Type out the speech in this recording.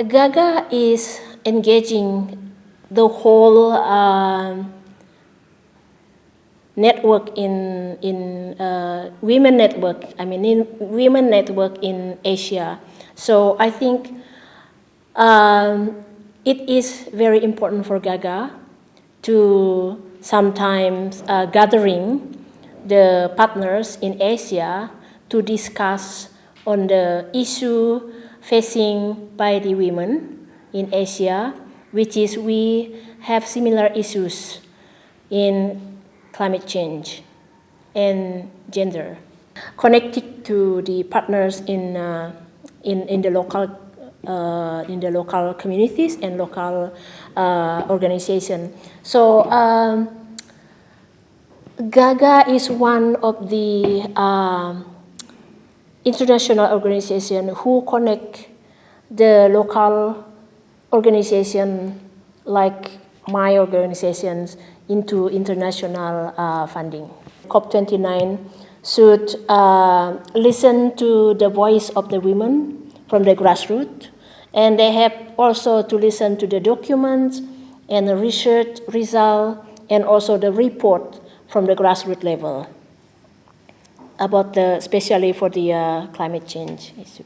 GAGGA is engaging the whole network in women network. I mean, in women network in Asia. So I think it is very important for GAGGA to sometimes gathering the partners in Asia to discuss on the issue facing by the women in Asia, which is we have similar issues in climate change and gender, connected to the partners in the local communities and local organizations. So GAGGA is one of the international organizations who connect the local organization like my organizations into international funding. COP29 should listen to the voice of the women from the grassroots, and they have also to listen to the documents and the research result and also the report from the grassroots level about especially for the climate change issue.